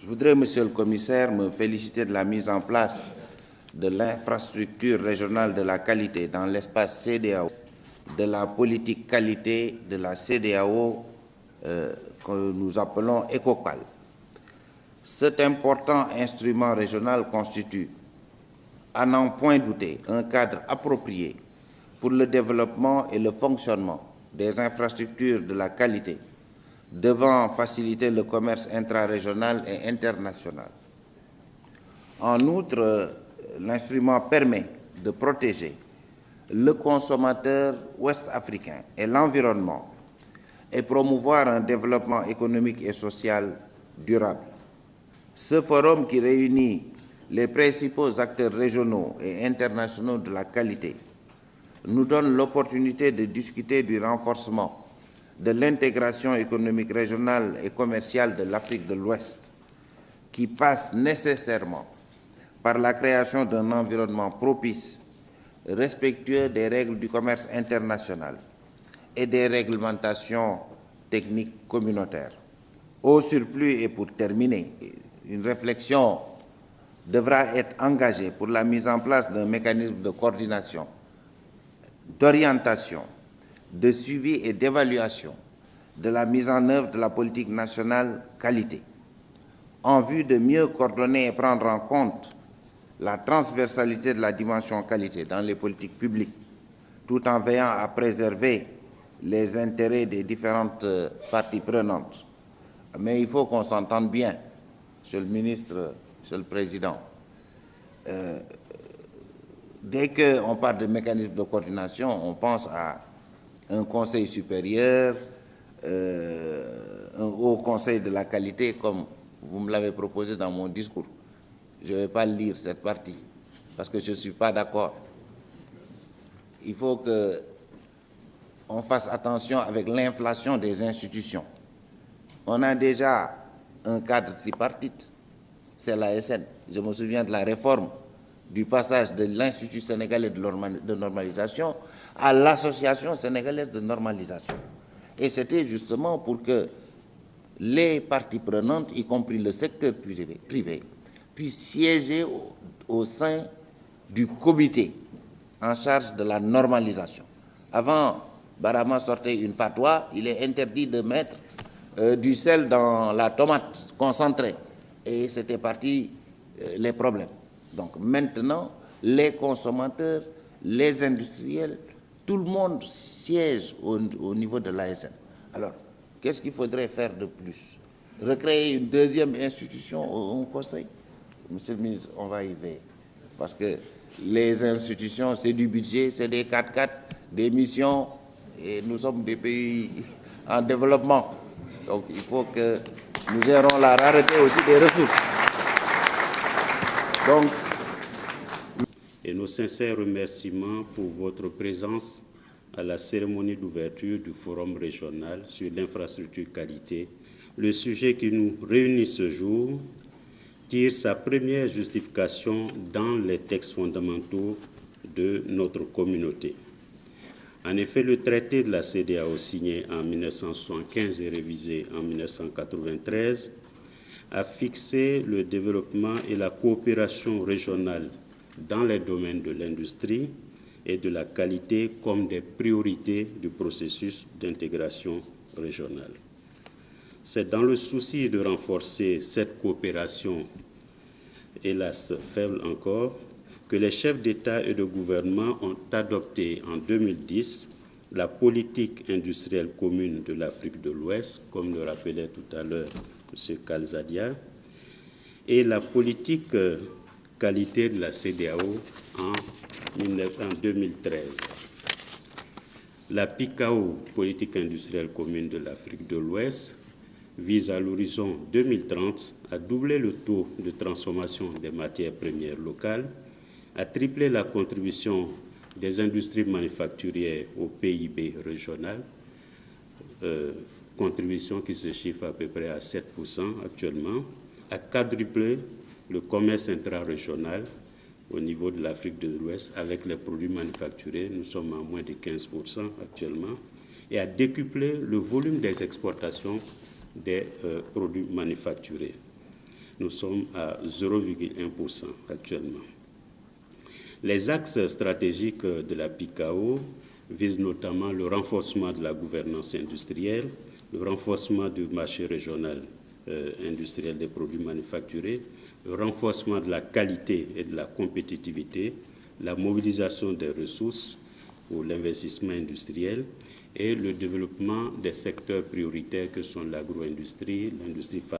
Je voudrais, Monsieur le Commissaire, me féliciter de la mise en place de l'infrastructure régionale de la qualité dans l'espace CEDEAO, de la politique qualité de la CEDEAO que nous appelons ECOQUAL. Cet important instrument régional constitue, à n'en point douter, un cadre approprié pour le développement et le fonctionnement des infrastructures de la qualité, devant faciliter le commerce intrarégional et international. En outre, l'instrument permet de protéger le consommateur ouest-africain et l'environnement et promouvoir un développement économique et social durable. Ce forum qui réunit les principaux acteurs régionaux et internationaux de la qualité nous donne l'opportunité de discuter du renforcement de l'intégration économique régionale et commerciale de l'Afrique de l'Ouest, qui passe nécessairement par la création d'un environnement propice, respectueux des règles du commerce international et des réglementations techniques communautaires. Au surplus, et pour terminer, une réflexion devra être engagée pour la mise en place d'un mécanisme de coordination, d'orientation, de suivi et d'évaluation de la mise en œuvre de la politique nationale qualité, en vue de mieux coordonner et prendre en compte la transversalité de la dimension qualité dans les politiques publiques, tout en veillant à préserver les intérêts des différentes parties prenantes. Mais il faut qu'on s'entende bien, Monsieur le ministre, Monsieur le Président. Dès qu'on parle de mécanisme de coordination, on pense à un conseil supérieur, un haut conseil de la qualité, comme vous me l'avez proposé dans mon discours. Je ne vais pas lire cette partie, parce que je ne suis pas d'accord. Il faut qu'on fasse attention avec l'inflation des institutions. On a déjà un cadre tripartite, c'est l'ASN. Je me souviens de la réforme du passage de l'Institut sénégalais de normalisation à l'Association sénégalaise de normalisation. Et c'était justement pour que les parties prenantes, y compris le secteur privé, puissent siéger au sein du comité en charge de la normalisation. Avant, Barama sortait une fatwa, il est interdit de mettre du sel dans la tomate concentrée. Et c'était parti les problèmes. Donc maintenant, les consommateurs, les industriels, tout le monde siège au niveau de l'ASN. Alors, qu'est-ce qu'il faudrait faire de plus? Recréer une deuxième institution au Conseil? Monsieur le ministre, on va y veiller. Parce que les institutions, c'est du budget, c'est des 4x4, des missions, et nous sommes des pays en développement. Donc il faut que nous gérons la rareté aussi des ressources. Donc, et nos sincères remerciements pour votre présence à la cérémonie d'ouverture du Forum régional sur l'infrastructure qualité. Le sujet qui nous réunit ce jour tire sa première justification dans les textes fondamentaux de notre communauté. En effet, le traité de la CEDEAO signé en 1975 et révisé en 1993 a fixé le développement et la coopération régionale dans les domaines de l'industrie et de la qualité comme des priorités du processus d'intégration régionale. C'est dans le souci de renforcer cette coopération, hélas faible encore, que les chefs d'État et de gouvernement ont adopté en 2010 la politique industrielle commune de l'Afrique de l'Ouest, comme le rappelait tout à l'heure M. Kalzadia, et la politique qualité de la CEDEAO en 2013. La PICAO, politique industrielle commune de l'Afrique de l'Ouest, vise à l'horizon 2030 à doubler le taux de transformation des matières premières locales, à tripler la contribution des industries manufacturières au PIB régional, contribution qui se chiffre à peu près à 7% actuellement, à quadrupler le commerce intra-régional au niveau de l'Afrique de l'Ouest avec les produits manufacturés, nous sommes à moins de 15% actuellement, et à décupler le volume des exportations des produits manufacturés. Nous sommes à 0,1% actuellement. Les axes stratégiques de la PICAO visent notamment le renforcement de la gouvernance industrielle, le renforcement du marché régional industriel des produits manufacturés, le renforcement de la qualité et de la compétitivité, la mobilisation des ressources pour l'investissement industriel et le développement des secteurs prioritaires que sont l'agro-industrie, l'industrie